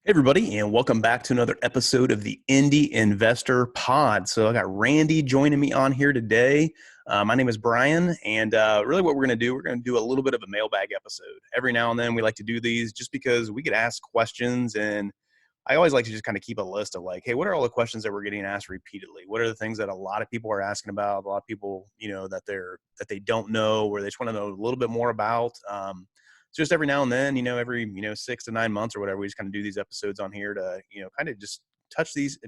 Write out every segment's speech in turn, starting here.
Hey everybody, and welcome back to another episode of the Indy Investor Pod. So I got Randy joining me on here today. My name is Brian, and really what we're going to do a little bit of a mailbag episode. Every now and then we like to do these just because we get asked questions, and I always like to just kind of keep a list of like, hey, what are all the questions that we're getting asked repeatedly? What are the things that a lot of people are asking about? A lot of people, that they don't know, or they just want to know a little bit more about. Just every now and then, every 6 to 9 months or whatever, we just kind of do these episodes on here to kind of just touch these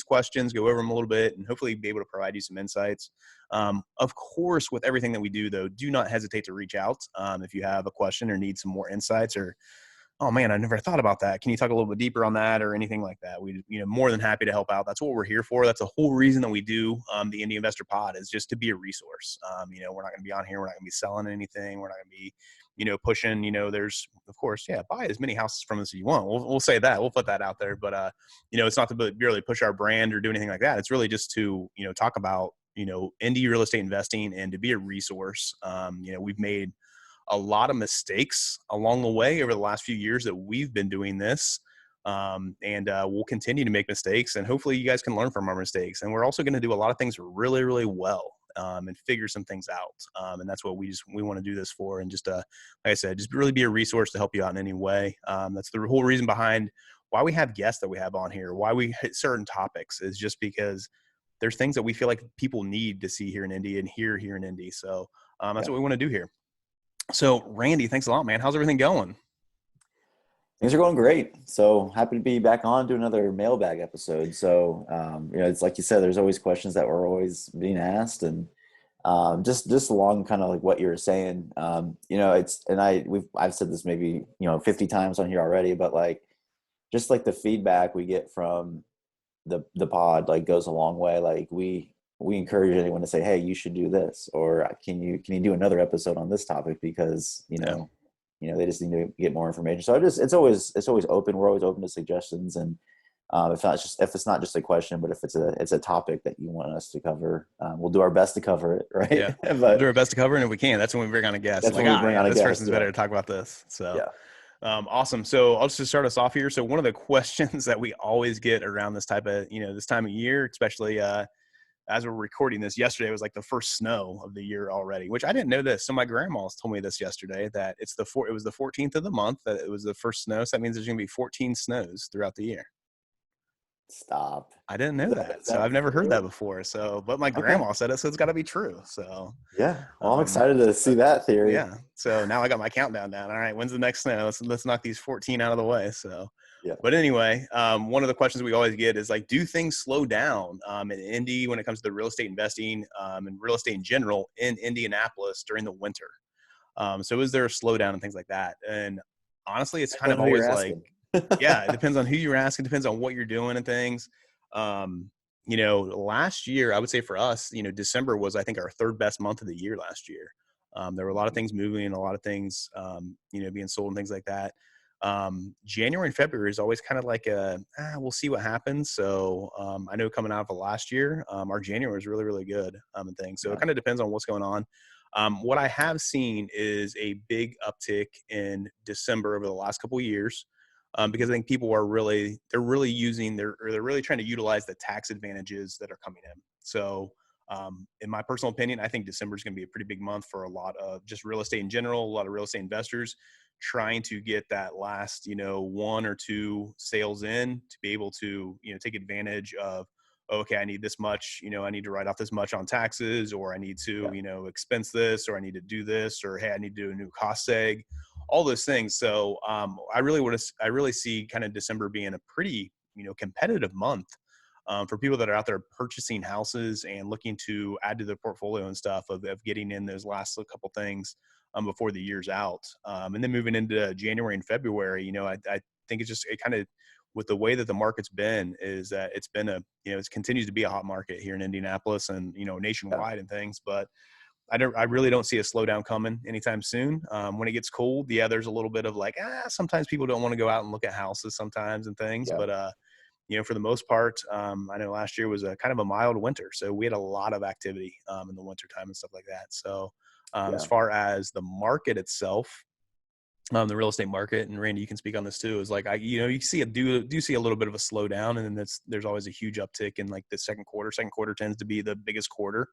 questions, go over them a little bit, and hopefully be able to provide you some insights. Of course, with everything that we do, though, do not hesitate to reach out if you have a question or need some more insights, or oh man, I never thought about that. Can you talk a little bit deeper on that or anything like that? We, more than happy to help out. That's what we're here for. That's the whole reason that we do the Indy Investor Pod, is just to be a resource. We're not going to be on here. We're not going to be selling anything. We're not going to be, pushing, there's of course, buy as many houses from us as you want. We'll say that, we'll put that out there, but it's not to really push our brand or do anything like that. It's really just to, talk about, Indy real estate investing and to be a resource. We've made a lot of mistakes along the way over the last few years that we've been doing this. And we'll continue to make mistakes, and hopefully you guys can learn from our mistakes. And we're also going to do a lot of things really, really well, and figure some things out. And that's what we want to do this for. And just, like I said, just really be a resource to help you out in any way. That's the whole reason behind why we have guests that we have on here, why we hit certain topics, is just because there's things that we feel like people need to see here in Indy and hear here in Indy. So that's what we want to do here. So Randy, thanks a lot, man. How's everything going? Things are going great. So happy to be back on to another mailbag episode. So, it's like you said, there's always questions that were always being asked, and just along kind of like what you were saying, I've said this maybe, 50 times on here already, but like, just like the feedback we get from the pod, like goes a long way. Like we encourage anyone to say, hey, you should do this, or can you do another episode on this topic, because they just need to get more information. So it's always open. We're always open to suggestions, and if it's not just a question, but if it's a topic that you want us to cover, we'll do our best to cover it, right? Yeah, But we'll do our best to cover it. And if we can, that's when we bring on a guest. that's Like, when we bring on a this guest. person's better to talk about this. So Yeah. awesome. So I'll just start us off here. So one of the questions that we always get around this time of year, especially as we're recording this, yesterday was like the first snow of the year already, which I didn't know this. So my grandma told me this yesterday, that it was the 14th of the month that it was the first snow. So that means there's going to be 14 snows throughout the year. Stop. I didn't know that. Is So that I've never heard that true? before. So, but my Okay. grandma said it, so it's got to be true. So, Yeah. Well, I'm um, excited to see that theory. yeah. So now I got my countdown down. All right, when's the next snow? Let's knock these 14 out of the way. So, Yeah. but anyway, one of the questions we always get is like, do things slow down in Indy when it comes to real estate investing and real estate in general in Indianapolis during the winter? So is there a slowdown and things like that? And honestly, it's Depends kind on of who you're always like, asking. yeah, it depends on who you're asking, depends on what you're doing and things. Um, last year, I would say for us, December was, I think, our third best month of the year last year. There were a lot of things moving, a lot of things, being sold and things like that. January and February is always kind of like we'll see what happens. So I know coming out of last year, our January was really, really good and things. So Yeah. it kind of depends on what's going on. What I have seen is a big uptick in December over the last couple of years. Because I think people are they're really trying to utilize the tax advantages that are coming in. So in my personal opinion, I think December is going to be a pretty big month for a lot of just real estate in general, a lot of real estate investors trying to get that last, one or two sales in to be able to, take advantage of, okay, I need this much, I need to write off this much on taxes, or I need to, Yeah. expense this, or I need to do this, or, hey, I need to do a new cost seg, all those things. So I really see kind of December being a pretty, competitive month for people that are out there purchasing houses and looking to add to their portfolio and stuff of getting in those last couple things before the year's out. And then moving into January and February, I think it kind of, with the way that the market's been, is that it's been it continues to be a hot market here in Indianapolis and, Yeah. nationwide and things, but I really don't see a slowdown coming anytime soon. When it gets cold, yeah, there's a little bit of like, sometimes people don't want to go out and look at houses sometimes and things, Yeah. but, for the most part, I know last year was a kind of a mild winter. So we had a lot of activity in the winter time and stuff like that. So as Yeah. far as the market itself, the real estate market, and Randy, you can speak on this too, is like, you see do see a little bit of a slowdown, and then there's always a huge uptick in like the second quarter. Second quarter tends to be the biggest quarter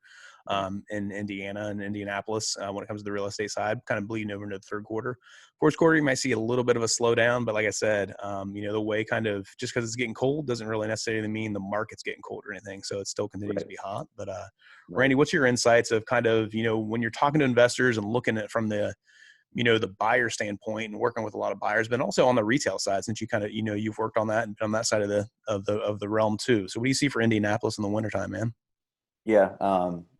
in Indiana and Indianapolis when it comes to the real estate side, kind of bleeding over into the third quarter. Fourth quarter, you might see a little bit of a slowdown, but like I said, the way kind of just because it's getting cold doesn't really necessarily mean the market's getting cold or anything. So it still continues to be hot. But Right. Randy, what's your insights of kind of, when you're talking to investors and looking at from the buyer standpoint and working with a lot of buyers, but also on the retail side, since you kind of, you've worked on that and on that side of the realm too. So what do you see for Indianapolis in the wintertime, man? Yeah,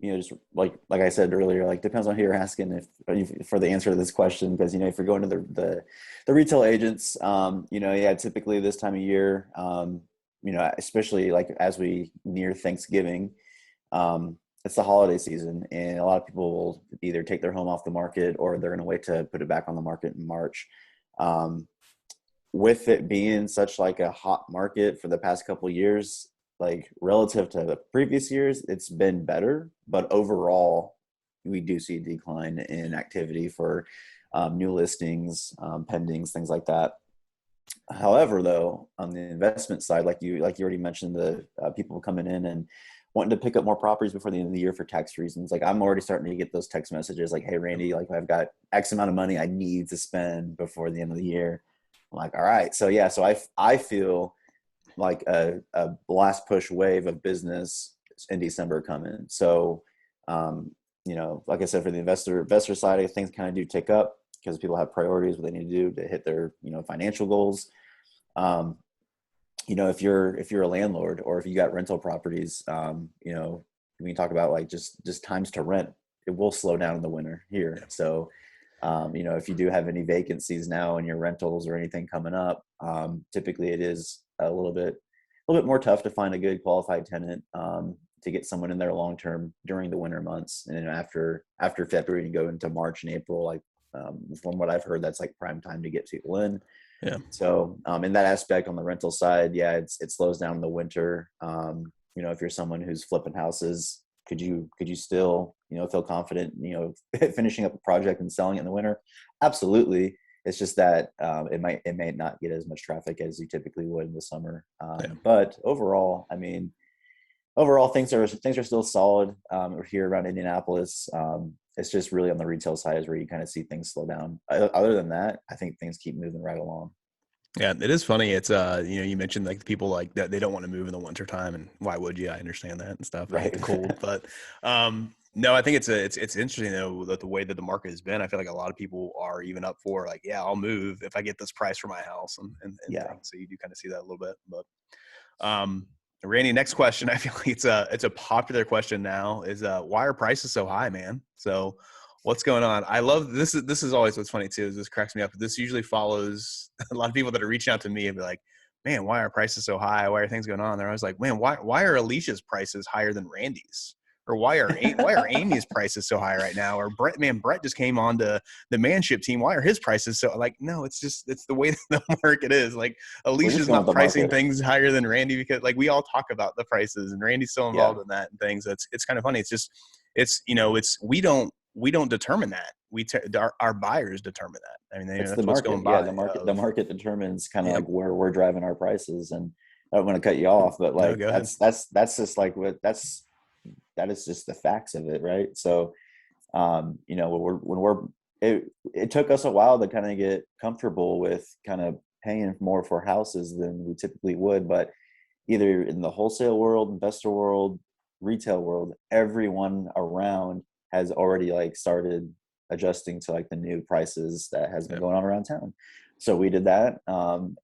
just like I said earlier, like depends on who you're asking if for the answer to this question, because if you're going to the retail agents, yeah, typically this time of year, especially like as we near Thanksgiving, it's the holiday season, and a lot of people will either take their home off the market or they're going to wait to put it back on the market in March. Um, with it being such like a hot market for the past couple of years, like relative to the previous years, it's been better, but overall we do see a decline in activity for new listings, pendings, things like that. However, though, on the investment side, like you already mentioned, the people coming in and wanting to pick up more properties before the end of the year for tax reasons. Like I'm already starting to get those text messages like, "Hey, Randy, like I've got X amount of money I need to spend before the end of the year." I'm like, "All right." So yeah, so I feel like a last push wave of business in December coming. So, like I said, for the investor side of things, kind of do tick up because people have priorities, what they need to do to hit their financial goals. Um, if you're a landlord or if you got rental properties, when you talk about like just times to rent, it will slow down in the winter here. So, if you do have any vacancies now in your rentals or anything coming up, typically it is a little bit more tough to find a good qualified tenant to get someone in there long term during the winter months, and then after February and go into March and April, like from what I've heard, that's like prime time to get people in. Yeah. So in that aspect, on the rental side, yeah, it slows down in the winter. If you're someone who's flipping houses, could you still feel confident finishing up a project and selling it in the winter? Absolutely. It's just that it may not get as much traffic as you typically would in the summer. But overall, I mean, things are still solid here around Indianapolis. It's just really on the retail side is where you kind of see things slow down. Other than that, I think things keep moving right along. Yeah, it is funny. It's you mentioned like the people like that they don't want to move in the winter time, and why would you? I understand that and stuff. I hate Right. the cold, but no, I think it's interesting though that the way that the market has been. I feel like a lot of people are even up for like, yeah, I'll move if I get this price for my house and Yeah. things. So you do kind of see that a little bit. But Randy, next question. I feel like it's a popular question now. Is why are prices so high, man? So what's going on? I love this. This is always what's funny too. Is this cracks me up. This usually follows a lot of people that are reaching out to me and be like, "Man, why are prices so high? Why are things going on?" They're always like, "Man, why are Alicia's prices higher than Randy's?" Or why are Amy's prices so high right now? Or Brett just came on to the manship team. Why are his prices so like? No, it's the way that the market is. Like We're just Alicia's going with not the pricing market. things higher than Randy because like we all talk about the prices and Randy's still Yeah. involved in that and things. It's kind of funny. It's just it's we don't determine that. Our buyers determine that. I mean, It's the that's what's market. going Yeah, by. the market determines kind of Yep. like where we're driving our prices. And I don't want to cut you off, but No, like go ahead. that's just like that is just the facts of it, right? So it took us a while to kind of get comfortable with kind of paying more for houses than we typically would, but either in the wholesale world, investor world, retail world, everyone around has already like started adjusting to like the new prices that has been Yep. going on around town. So we did that,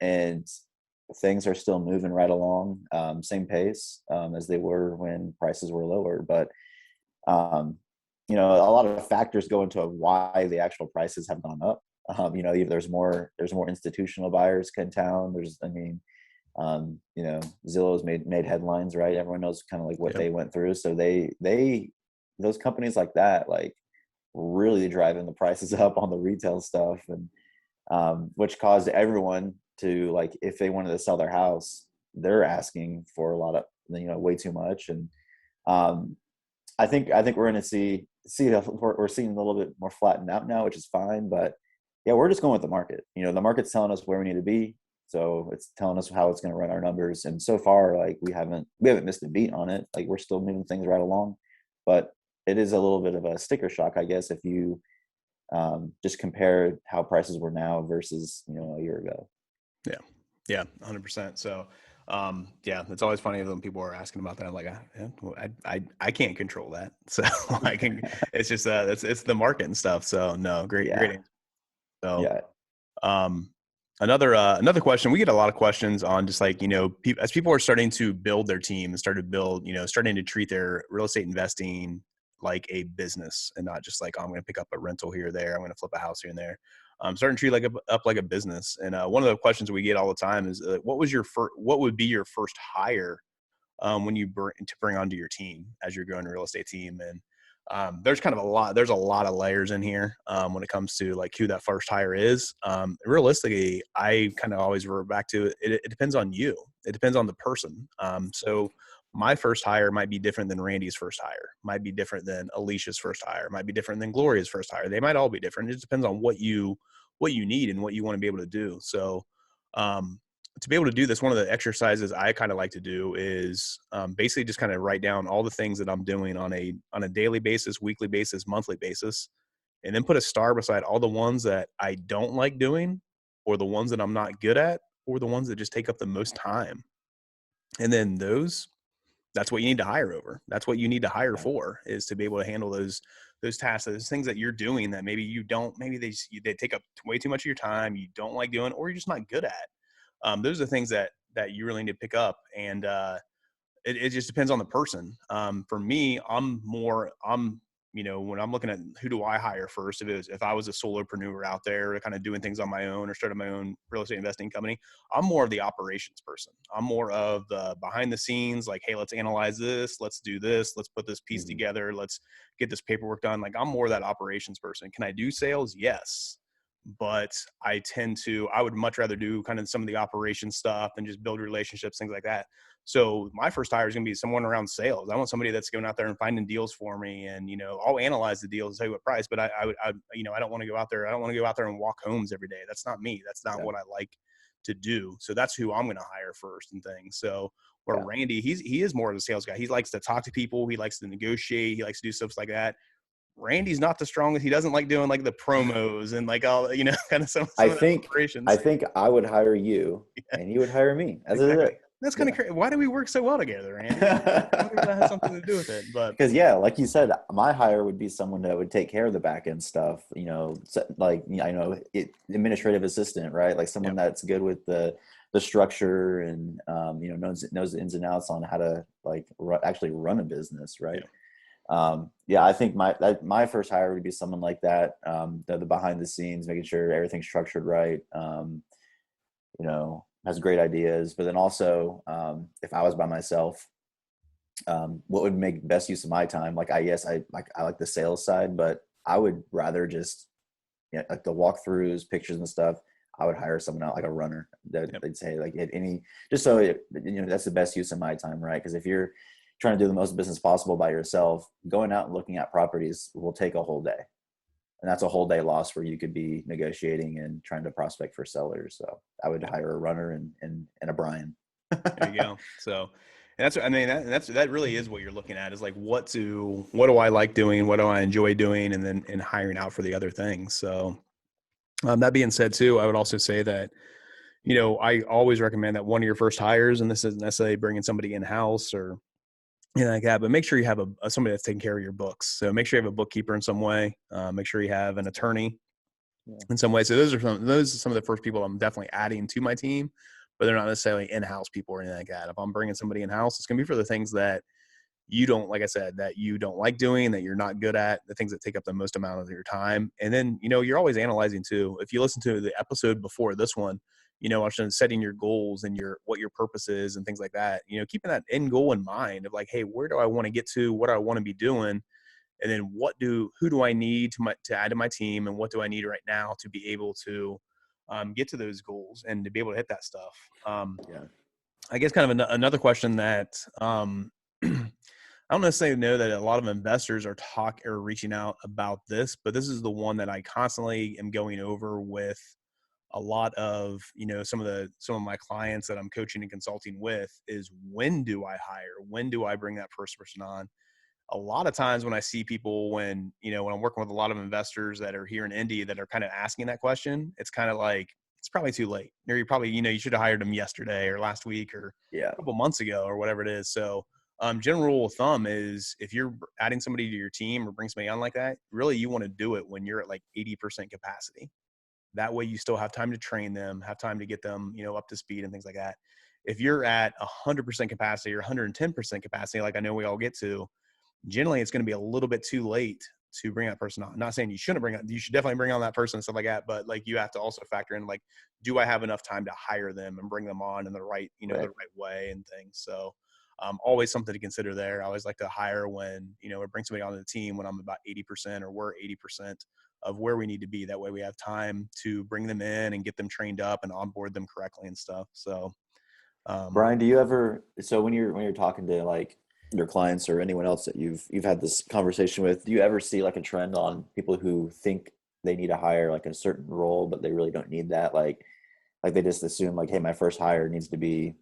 and things are still moving right along, same pace as they were when prices were lower. But a lot of factors go into why the actual prices have gone up. Either there's more institutional buyers in town. Zillow's made headlines, right? Everyone knows kind of like what Yep. they went through. So those companies like that, like really driving the prices up on the retail stuff, and which caused everyone to like, if they wanted to sell their house, they're asking for a lot of, way too much. And um, I think we're going to see we're seeing a little bit more flattened out now, which is fine, but Yeah, we're just going with the market. The market's telling us where we need to be. So it's telling us how it's going to run our numbers. And so far, like we haven't missed a beat on it. Like we're still moving things right along. But it is a little bit of a sticker shock, I guess, if you just compare how prices were now versus a year ago. Yeah, 100%. So, yeah, it's always funny when people are asking about that. I'm like, I can't control that. So it's just, it's the market and stuff. So no, great Yeah, answer. So, yeah. um, another question, we get a lot of questions on just like, as people are starting to build their team and starting to treat their real estate investing like a business and not just like, oh, I'm going to pick up a rental here or there. I'm going to flip a house here and there. Starting to treat up like a business. And one of the questions we get all the time is, what would be your first hire when you bring onto your team as you're growing a real estate team? And there's a lot of layers in here when it comes to like who that first hire is. Realistically, I kind of always revert back to it depends on you. It depends on the person. So my first hire might be different than Randy's first hire, might be different than Alicia's first hire, might be different than Gloria's first hire. They might all be different. It just depends on what you need and what you want to be able to do. So to be able to do this, one of the exercises I kind of like to do is basically just kind of write down all the things that I'm doing on a daily basis, weekly basis, monthly basis, and then put a star beside all the ones that I don't like doing, or the ones that I'm not good at, or the ones that just take up the most time. And then that's what you need to hire over. That's what you need to hire Yeah. for, is to be able to handle those tasks, those things that you're doing that maybe you don't, maybe they take up way too much of your time, you don't like doing, or you're just not good at. Those are the things that you really need to pick up. And it just depends on the person. For me, when I'm looking at who do I hire first, if I was a solopreneur out there kind of doing things on my own or started my own real estate investing company, I'm more of the operations person. I'm more of the behind the scenes, like, hey, let's analyze this. Let's do this. Let's put this piece Mm-hmm. together. Let's get this paperwork done. Like, I'm more of that operations person. Can I do sales? Yes. But I would much rather do kind of some of the operation stuff and just build relationships, things like that. So my first hire is going to be someone around sales. I want somebody that's going out there and finding deals for me. And, I'll analyze the deals and tell you what price, but I don't want to go out there. I don't want to go out there and walk homes every day. That's not me. That's not Yeah. what I like to do. So that's who I'm going to hire first and things. So where Yeah. Randy, he is more of a sales guy. He likes to talk to people. He likes to negotiate. He likes to do stuff like that. Randy's not the strongest. He doesn't like doing like the promos and like all, kind of some I of the think I operations. think I would hire you and you would hire me. That's Exactly. it. That's kind of Yeah. crazy. Why do we work so well together, Randy? I wonder if that has something to do with it. But Because yeah, like you said, my hire would be someone that would take care of the back end stuff. Like I know administrative assistant, right? Like someone yeah, that's good with the structure and knows the ins and outs on how to like actually run a business, right? yeah, Yeah, I think my first hire would be someone like that. The behind the scenes, making sure everything's structured right. Has great ideas, but then also if I was by myself, what would make best use of my time? Like I like the sales side, but I would rather just like the walkthroughs, pictures and stuff. I would hire someone out like a runner that yep, they'd say like at any just so that's the best use of my time, right? Because if you're trying to do the most business possible by yourself, going out and looking at properties will take a whole day. And that's a whole day loss where you could be negotiating and trying to prospect for sellers. So I would yep. hire a runner and a Brian. There you go. So, and that really is what you're looking at, is like what do I like doing, what do I enjoy doing, and then hiring out for the other things. So, that being said, too, I would also say that I always recommend that one of your first hires, and this isn't necessarily bringing somebody in house or like that, but make sure you have somebody that's taking care of your books. So make sure you have a bookkeeper in some way. Make sure you have an attorney Yeah. in some way. So those are some of the first people I'm definitely adding to my team, but they're not necessarily in-house people or anything like that. If I'm bringing somebody in-house, it's going to be for the things that you don't, like I said, that you don't like doing, that you're not good at, the things that take up the most amount of your time. And then, you're always analyzing too. If you listen to the episode before this one, I was setting your goals and what your purpose is and things like that, keeping that end goal in mind of like, hey, where do I want to get to? What do I want to be doing? And then who do I need to add to my team? And what do I need right now to be able to get to those goals and to be able to hit that stuff? Yeah. I guess kind of another question that I don't necessarily know that a lot of investors are reaching out about this, but this is the one that I constantly am going over with a lot of, some of my clients that I'm coaching and consulting with is, when do I hire? When do I bring that first person on? A lot of times when I see people, when I'm working with a lot of investors that are here in Indy that are kind of asking that question, it's kind of like, it's probably too late. Or you probably, you should have hired them yesterday or last week or Yeah. a couple months ago or whatever it is. So general rule of thumb is, if you're adding somebody to your team or bring somebody on like that, really you want to do it when you're at like 80% capacity. That way you still have time to train them, have time to get them, up to speed and things like that. If you're at 100% capacity or 110% capacity, like I know we all get to, generally it's going to be a little bit too late to bring that person on. I'm not saying you shouldn't you should definitely bring on that person and stuff like that, but like you have to also factor in, like, do I have enough time to hire them and bring them on in the right, Right. the right way and things. So always something to consider there. I always like to hire when, or bring somebody onto the team when I'm about 80% or we're 80% of where we need to be. That way we have time to bring them in and get them trained up and onboard them correctly and stuff. So, Brian, do you ever, so when you're talking to like your clients or anyone else that you've had this conversation with, do you ever see like a trend on people who think they need to hire like a certain role, but they really don't need that? Like they just assume like, hey, my first hire needs to be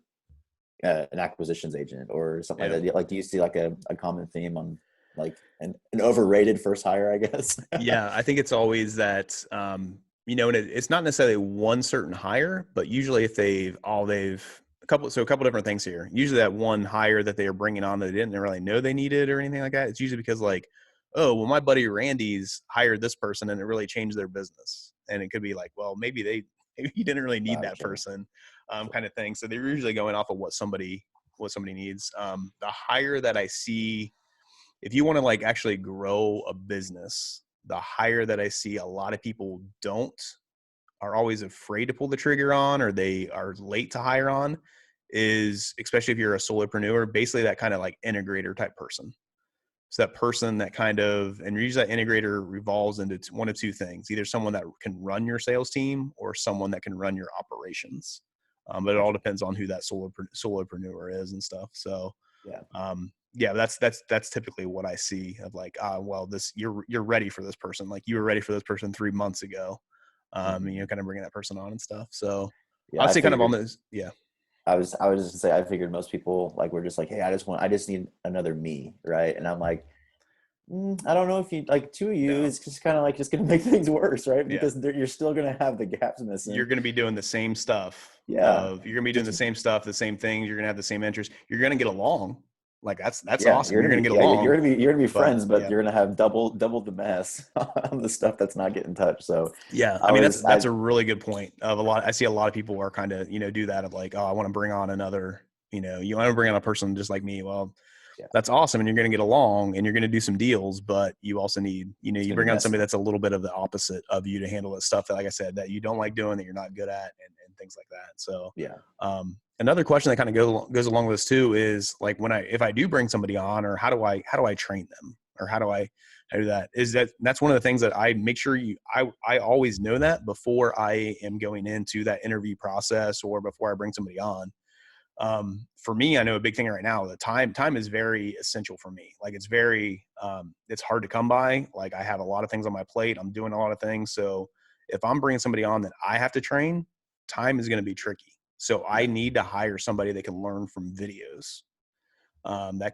an acquisitions agent or something yeah. like that. Like, do you see like a common theme on like an overrated first hire, I guess? Yeah, I think it's always that, and it's not necessarily one certain hire, but usually if a couple different things here. Usually that one hire that they are bringing on that they didn't really know they needed or anything like that. It's usually because, like, oh, well, my buddy Randy's hired this person and it really changed their business. And it could be like, well, maybe you didn't really need that Sure. person, Sure. kind of thing. So they're usually going off of what somebody needs. The hire that I see, if you want to like actually grow a business, the hire that I see a lot of people are always afraid to pull the trigger on, or they are late to hire on, is, especially if you're a solopreneur, basically that kind of like integrator type person. So that person that kind of, and usually that integrator revolves into one of two things: either someone that can run your sales team or someone that can run your operations. But it all Gotcha. depends on who that solopreneur is and stuff. So Yeah. yeah, that's typically what I see of like, well, you're ready for this person. Like, you were ready for this person 3 months ago. Mhm. Kind of bringing that person on and stuff. So Yeah, I'd I say kind of on figured. those. Yeah. I was just gonna say I figured most people like were just like, hey, I just need another me, right? And I'm like, I don't know if you like two of you No. is just kind of like just gonna make things worse, right? Yeah. Because you're still gonna have the gaps You're missing. going to be doing the same stuff Yeah, you're going to be doing just the same stuff, the same things. You're going to have the same interests. You're going to get along. Like, that's yeah, awesome. You're going to get yeah, along, you're gonna be but friends, but yeah. you're gonna have double the mess on the stuff that's not getting touched. So Yeah, I I mean was that's a really good point. Of a lot, I see a lot of people are kind of, do that of like, oh, I want to bring on another, you want to bring on a person just like me. Well, yeah, that's awesome, and you're going to get along, and you're going to do some deals, but you also need, it's you gonna be bring on messy. somebody that's a little bit of the opposite of you to handle that stuff that, like I said, that you don't like doing, that you're not good at, and things like that. So, Yeah. another question that kind of goes along with this too is like, if I do bring somebody on, or how do I train them, or how do I do that? That's one of the things that I make sure I always know that before I am going into that interview process or before I bring somebody on. For me, I know a big thing right now, the time is very essential for me. Like, it's hard to come by. Like, I have a lot of things on my plate. I'm doing a lot of things. So if I'm bringing somebody on that I have to train, time is going to be tricky. So I Yeah. need to hire somebody that can learn from videos. I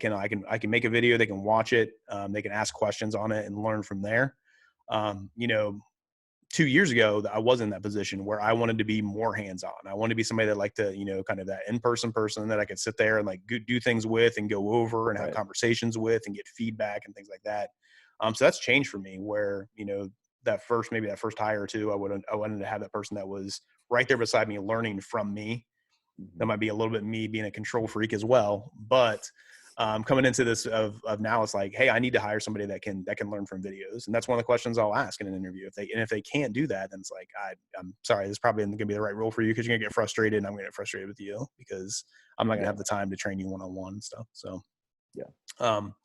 can make a video, they can watch it, they can ask questions on it and learn from there. Um, you know, 2 years ago, I was in that position where I wanted to be more hands-on. I wanted to be somebody that liked to, kind of that in-person person that I could sit there and like do things with and go over and have Right. conversations with and get feedback and things like that. So that's changed for me where, maybe that first hire or two, I wanted to have that person that was right there beside me, learning from me. That Mhm. might be a little bit me being a control freak as well, but coming into this of now, it's like, hey, I need to hire somebody that can learn from videos, and that's one of the questions I'll ask in an interview. If they can't do that, then it's like, I'm sorry, this probably isn't gonna be the right role for you, because you're gonna get frustrated, and I'm gonna get frustrated with you because I'm not gonna Right. have the time to train you one on one and stuff. So, Yeah. um,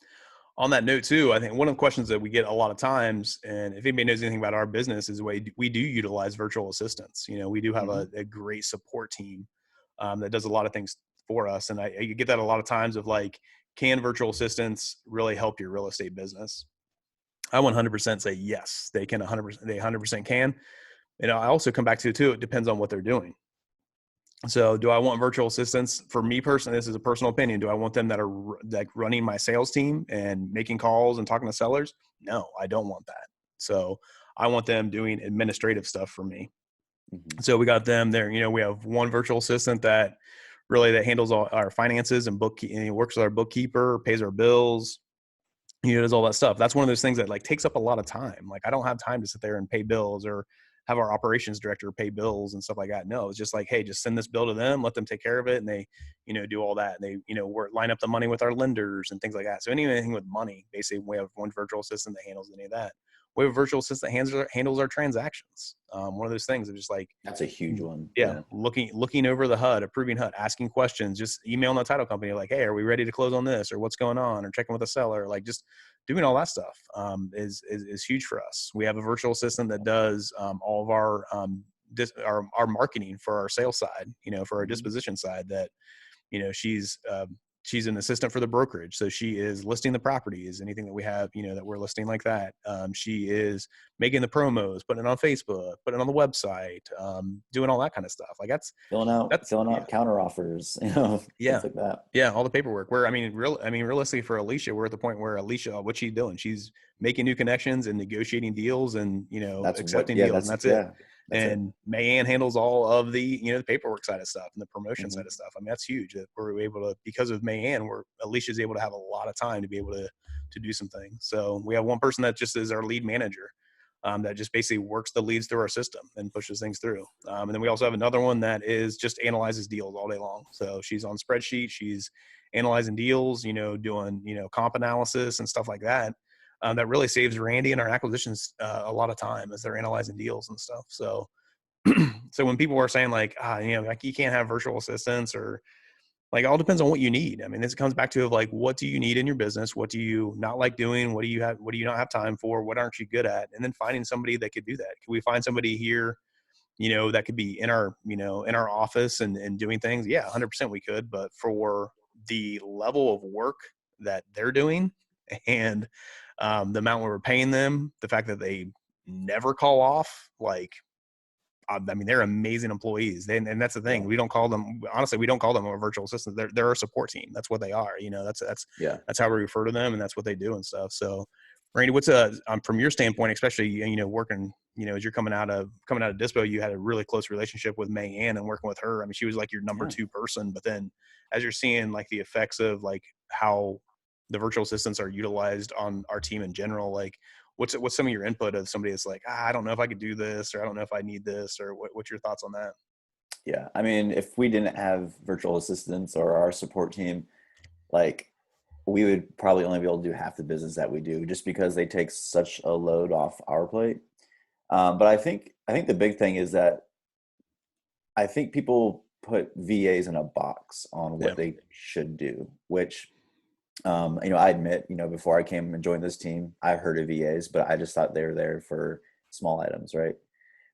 on that note too, I think one of the questions that we get a lot of times, and if anybody knows anything about our business, is we do utilize virtual assistants. We do have Hmm. a great support team that does a lot of things for us. And I get that a lot of times of like, can virtual assistants really help your real estate business? I 100% say yes, they can. 100%, they 100% can. And I also come back to it too. It depends on what they're doing. So do I want virtual assistants? For me personally, this is a personal opinion. Do I want them that are like running my sales team and making calls and talking to sellers? No, I don't want that. So I want them doing administrative stuff for me. Mm-hmm. So we got them there. We have one virtual assistant that handles all our finances and works with our bookkeeper, pays our bills, does all that stuff. That's one of those things that like takes up a lot of time. Like I don't have time to sit there and pay bills or have our operations director pay bills and stuff like that. No, it's just like, hey, just send this bill to them, let them take care of it. And they, do all that. And they, line up the money with our lenders and things like that. So anything with money, basically we have one virtual assistant that handles any of that. We have a virtual assistant that handles our transactions. One of those things of just like, That's a huge one. yeah. Looking over the HUD, approving HUD, asking questions, just emailing the title company like, hey, are we ready to close on this, or what's going on, or checking with the seller, like just doing all that stuff is huge for us. We have a virtual assistant that does all of our marketing for our sales side, for our disposition side. That she's an assistant for the brokerage. So she is listing the properties, anything that we have, that we're listing like that. She is making the promos, putting it on Facebook, putting it on the website, doing all that kind of stuff. Like that's filling out counter offers, yeah, things like that. Yeah. All the paperwork realistically for Alicia, we're at the point where Alicia, what's she doing? She's making new connections and negotiating deals and, accepting deals, and that's it. And Mayanne handles all of the, the paperwork side of stuff and the promotion side of stuff. I mean, that's huge that we're able to, because of Mayanne, Alicia's able to have a lot of time to be able to do some things. So we have one person that just is our lead manager, that just basically works the leads through our system and pushes things through. And then we also have another one that is just analyzes deals all day long. So she's on spreadsheet, she's analyzing deals, doing, comp analysis and stuff like that. That really saves Randy and our acquisitions a lot of time as they're analyzing deals and stuff. So, so when people are saying like, like you can't have virtual assistants, or like, it all depends on what you need. I mean, this comes back to like, what do you need in your business? What do you not like doing? What do you not have time for? What aren't you good at? And then finding somebody that could do that. Can we find somebody here, that could be in our, in our office and doing things? Yeah, 100% we could. But for the level of work that they're doing and the amount we're paying them, the fact that they never call off, like, I mean, they're amazing employees. And that's the thing. We don't call them a virtual assistant. They're a support team. That's what they are. That's how we refer to them, and that's what they do and stuff. So, Randy, what's from your standpoint, especially, working, as you're coming out of Dispo, you had a really close relationship with Mayanne and working with her. I mean, she was like your number two person, but then as you're seeing like the effects of like how the virtual assistants are utilized on our team in general, like what's some of your input of somebody that's like, I don't know if I could do this, or I don't know if I need this, or what's your thoughts on that? Yeah. I mean, if we didn't have virtual assistants or our support team, like we would probably only be able to do half the business that we do, just because they take such a load off our plate. But I think the big thing is that I think people put VAs in a box on what they should do, which, I admit, before I came and joined this team, I've heard of VAs, but I just thought they were there for small items, right?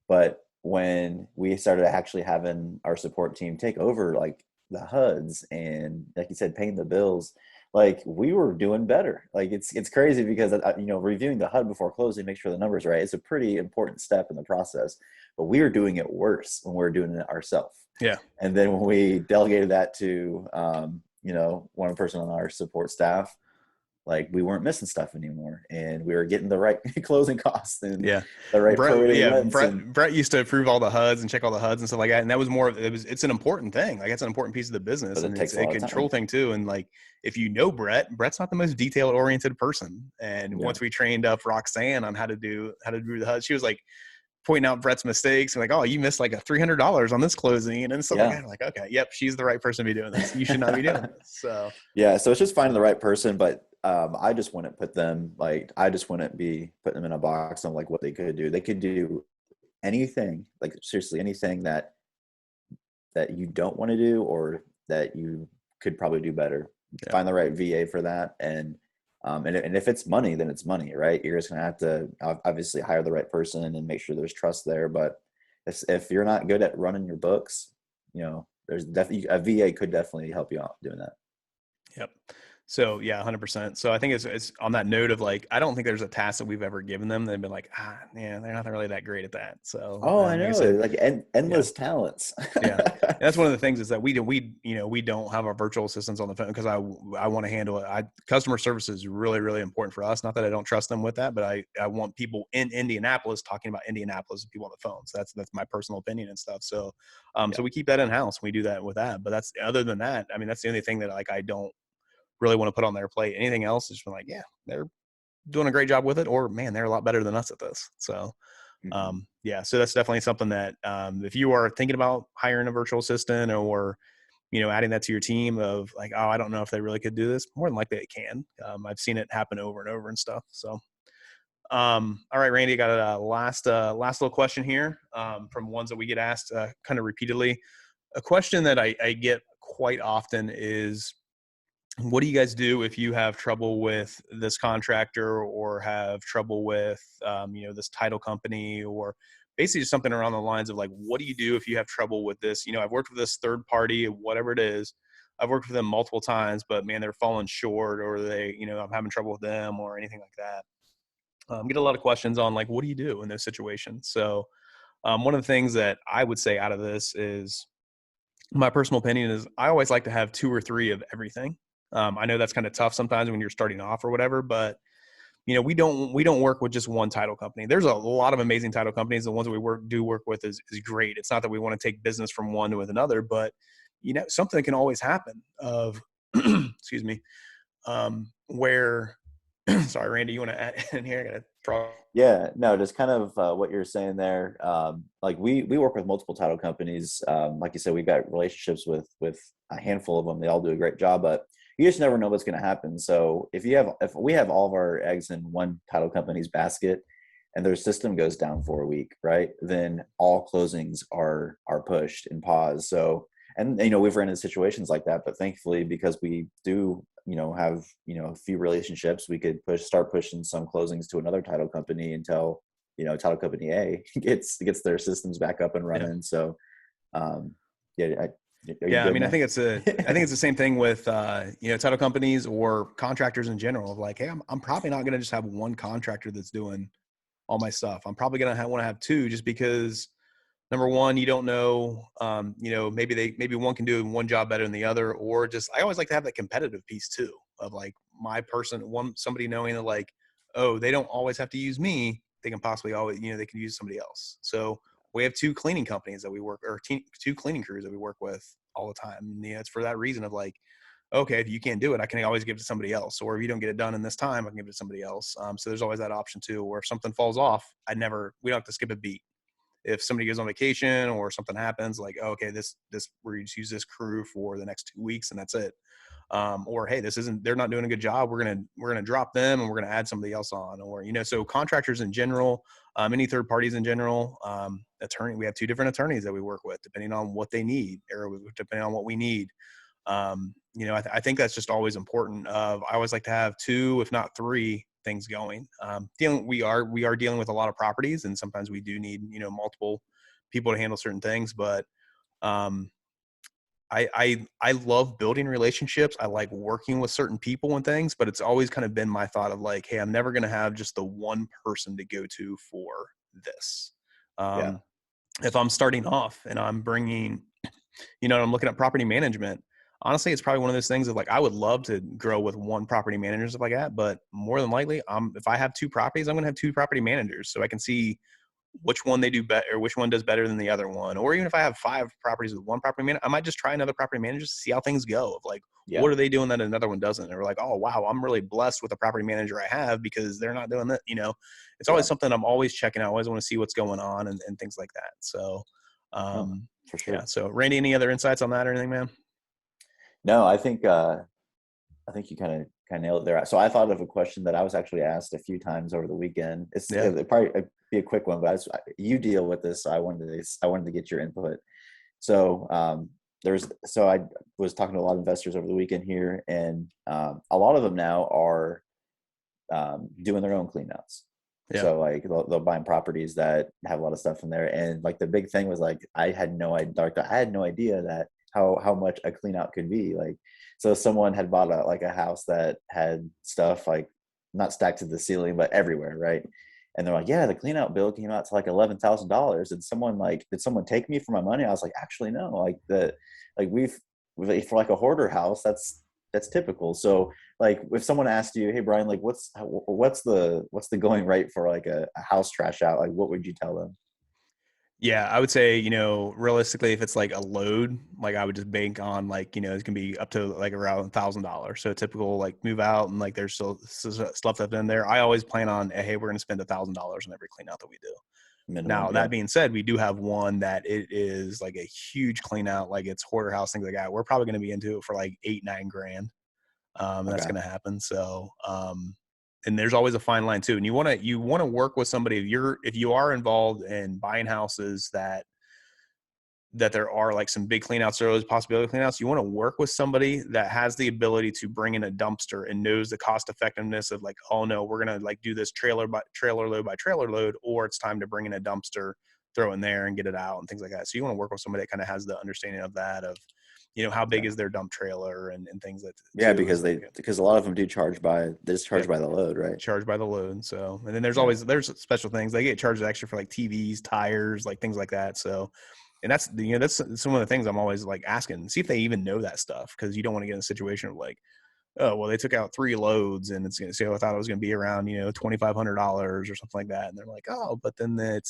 But when we started actually having our support team take over like the HUDs and, like you said, paying the bills, like we were doing better. Like it's crazy because, reviewing the HUD before closing, make sure the numbers are right. It's a pretty important step in the process, but we were doing it worse when we were doing it ourselves. Yeah. And then when we delegated that to, one person on our support staff, like we weren't missing stuff anymore, and we were getting the right closing costs and the right Brett used to approve all the HUDs and check all the HUDs and stuff like that. And that was it's an important thing. Like it's an important piece of the business, but and it's a control thing too. And like, if Brett's not the most detail oriented person. And once we trained up Roxanne on how to do the HUD, she was like pointing out Brett's mistakes and like, oh, you missed like $300 on this closing and stuff like that. I'm like, okay, yep, she's the right person to be doing this. You should not be doing this. So so it's just finding the right person, but I just wouldn't put them I just wouldn't be putting them in a box on like what they could do. They could do anything, like seriously anything that you don't want to do or that you could probably do better. Find the right VA for that, and if it's money, then it's money, right? You're just gonna have to obviously hire the right person and make sure there's trust there. But if you're not good at running your books, there's definitely a VA could definitely help you out doing that. Yep. So yeah, 100%. So I think it's on that note of like, I don't think there's a task that we've ever given them. They've been like, yeah, they're not really that great at that. So Oh, I like I know, said, like yeah. endless talents. Yeah. And that's one of the things is that we don't have our virtual assistants on the phone because I want to handle it. Customer service is really, really important for us. Not that I don't trust them with that, but I want people in Indianapolis talking about Indianapolis and people on the phone. So that's my personal opinion and stuff. So, Yeah. so we keep that in house. We do that with that, but that's other than that. I mean, that's the only thing that like, I don't really want to put on their plate. Anything else is just like, yeah, they're doing a great job with it, or man, they're a lot better than us at this. So, Hmm. yeah, so that's definitely something that if you are thinking about hiring a virtual assistant or adding that to your team of like, oh, I don't know if they really could do this, more than likely they can. I've seen it happen over and over and stuff. So, all right, Randy, I got a last little question here from ones that we get asked kind of repeatedly. A question that I get quite often is, what do you guys do if you have trouble with this contractor or have trouble with this title company, or basically just something around the lines of like, what do you do if you have trouble with this? I've worked with this third party, whatever it is. I've worked with them multiple times, but man, they're falling short, or I'm having trouble with them or anything like that. Get a lot of questions on like, what do you do in those situations? So one of the things that I would say out of this is, my personal opinion is, I always like to have two or three of everything. I know that's kind of tough sometimes when you're starting off or whatever, but we don't work with just one title company. There's a lot of amazing title companies. The ones that we work with is great. It's not that we want to take business from one with another, but something can always happen of excuse me, where sorry, Randy, you want to add in here? I got to draw. Yeah, no, just kind of what you're saying there. Like we work with multiple title companies. Like you said, we've got relationships with a handful of them. They all do a great job, but you just never know what's going to happen. So if we have all of our eggs in one title company's basket, and their system goes down for a week, right? Then all closings are pushed and paused. So, and we've run into situations like that, but thankfully, because we do have a few relationships, we could start pushing some closings to another title company until title company A gets their systems back up and Yeah. running. So yeah, are you Yeah, I good, mean, man? I think it's the same thing with title companies or contractors in general. Of like, hey, I'm probably not going to just have one contractor that's doing all my stuff. I'm probably going to want to have two, just because number one, you don't know, maybe one can do one job better than the other, or just, I always like to have that competitive piece too, of like somebody knowing that like, oh, they don't always have to use me. They can possibly always, they can use somebody else. So we have two cleaning companies that we work, or two cleaning crews that we work with all the time. And, it's for that reason of like, okay, if you can't do it, I can always give it to somebody else. Or if you don't get it done in this time, I can give it to somebody else. So there's always that option too, or if something falls off, we don't have to skip a beat. If somebody goes on vacation or something happens, like, oh, okay, this we're just use this crew for the next 2 weeks and that's it. Or hey, they're not doing a good job. We're gonna drop them and we're gonna add somebody else on. Or so contractors in general, any third parties in general, we have two different attorneys that we work with depending on what they need, or depending on what we need. I think that's just always important. I always like to have two, if not three, things going. We are dealing with a lot of properties, and sometimes we do need multiple people to handle certain things. But um, I love building relationships. I like working with certain people and things, but it's always kind of been my thought of like, hey, I'm never going to have just the one person to go to for this. Yeah, Um, if I'm starting off and I'm bringing I'm looking at property management. Honestly, it's probably one of those things of like, I would love to grow with one property manager, stuff like that. But more than likely, if I have two properties, I'm going to have two property managers so I can see which one they do better, or which one does better than the other one. Or even if I have five properties with one property manager, I might just try another property manager to see how things go. Of like, yeah, what are they doing that another one doesn't? And we're like, oh wow, I'm really blessed with the property manager I have because they're not doing that. It's always yeah. something I'm always checking out. I always want to see what's going on and things like that. So, No, um, for yeah. sure. So, Randy, any other insights on that or anything, man? No, I think you kind of nailed it there. So I thought of a question that I was actually asked a few times over the weekend. Yeah. It'd probably be a quick one, but you deal with this, so I wanted to get your input. So I was talking to a lot of investors over the weekend here, and a lot of them now are doing their own cleanouts. Yeah. So like they'll buy properties that have a lot of stuff in there, and like the big thing was like I had no idea that how much a clean out could be. Like, so someone had bought a house that had stuff like not stacked to the ceiling, but everywhere, right? And they're like, yeah, the clean out bill came out to like $11,000. And someone like, did someone take me for my money? I was like, actually, no. Like we've for like a hoarder house, that's typical. So like if someone asked you, hey Brian, like what's the going rate for like a house trash out, like what would you tell them? Yeah, I would say, realistically, if it's like a load, like I would just bank on like, it's gonna be up to like around $1,000. So typical like move out and like there's still stuff that's in there. I always plan on, hey, we're gonna spend $1,000 on every clean out that we do. Minimum, Now, yeah. that being said, we do have one that it is like a huge clean out, like it's hoarder house, things like that. We're probably going to be into it for like 8, 9 grand. That's Okay. going to happen. So, and there's always a fine line too. And you want to work with somebody if you are involved in buying houses that there are like some big cleanouts or those possibility cleanouts, you want to work with somebody that has the ability to bring in a dumpster and knows the cost effectiveness of like, oh no, we're going to like do this trailer load by trailer load, or it's time to bring in a dumpster, throw in there and get it out and things like that. So you want to work with somebody that kind of has the understanding of that, of, how big Yeah. is their dump trailer and things that Yeah, too because is like, because a lot of them do they just charge yep, by the load, right? charged by the load. So, and then there's Yeah. always, there's special things. They get charged extra for like TVs, tires, like things like that. So, and that's some of the things I'm always like asking, see if they even know that stuff. Cause you don't want to get in a situation of like, oh, well, they took out 3 loads and it's going to say, oh, I thought it was going to be around, $2,500 or something like that. And they're like, oh, but then we had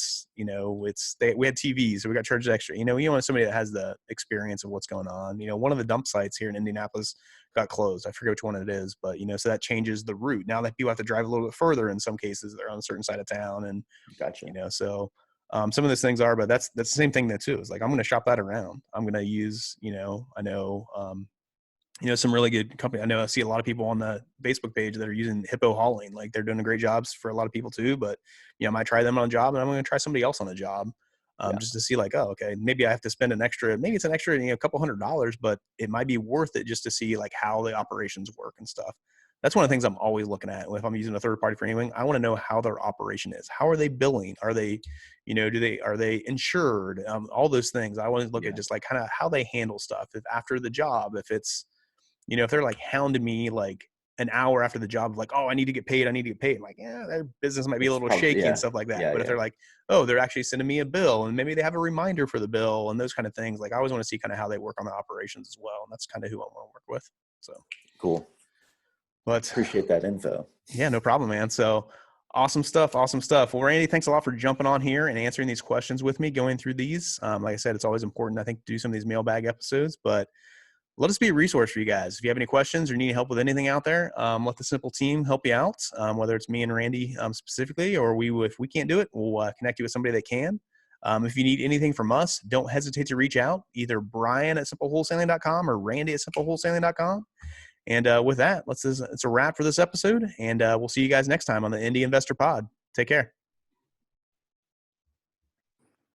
TVs, so we got charged extra. You want somebody that has the experience of what's going on. One of the dump sites here in Indianapolis got closed. I forget which one it is, but, so that changes the route. Now that people have to drive a little bit further in some cases, they're on a certain side of town. And, Gotcha. so some of those things are, but that's the same thing that too. Is like, I'm going to shop that around. I'm going to use, I know, some really good company. I know I see a lot of people on the Facebook page that are using Hippo hauling. Like they're doing great jobs for a lot of people too, but I might try them on a job and I'm going to try somebody else on a job. Yeah. Just to see like, oh, okay, maybe I have to spend maybe it's an extra, a couple $100, but it might be worth it just to see like how the operations work and stuff. That's one of the Yeah. things I'm always looking at. If I'm using a third party for anything, I want to know how their operation is. How are they billing? Are they, are they insured? All those things. I want to look at Yeah. just like kind of how they handle stuff. If after the job, if it's, if they're like hounding me like an hour after the job, like, oh, I need to get paid. I need to get paid. I'm like, yeah, their business might be a It's little probably, shaky and yeah. stuff like that. Yeah. But if Yeah. they're like, oh, they're actually sending me a bill and maybe they have a reminder for the bill and those kind of things, like I always want to see kind of how they work on the operations as well. And that's kind of who I want to work with. So, Cool. but Appreciate that info. yeah, no problem, man. So awesome stuff. Awesome stuff. Well, Randy, thanks a lot for jumping on here and answering these questions with me, going through these. Like I said, it's always important, I think, to do some of these mailbag episodes, but let us be a resource for you guys. If you have any questions or need help with anything out there, let the Simple team help you out, whether it's me and Randy specifically, or if we can't do it, we'll connect you with somebody that can. If you need anything from us, don't hesitate to reach out, either Brian at simplewholesaling.com or Randy at simplewholesaling.com. And with that, it's a wrap for this episode, and we'll see you guys next time on the Indy Investor Pod. Take care.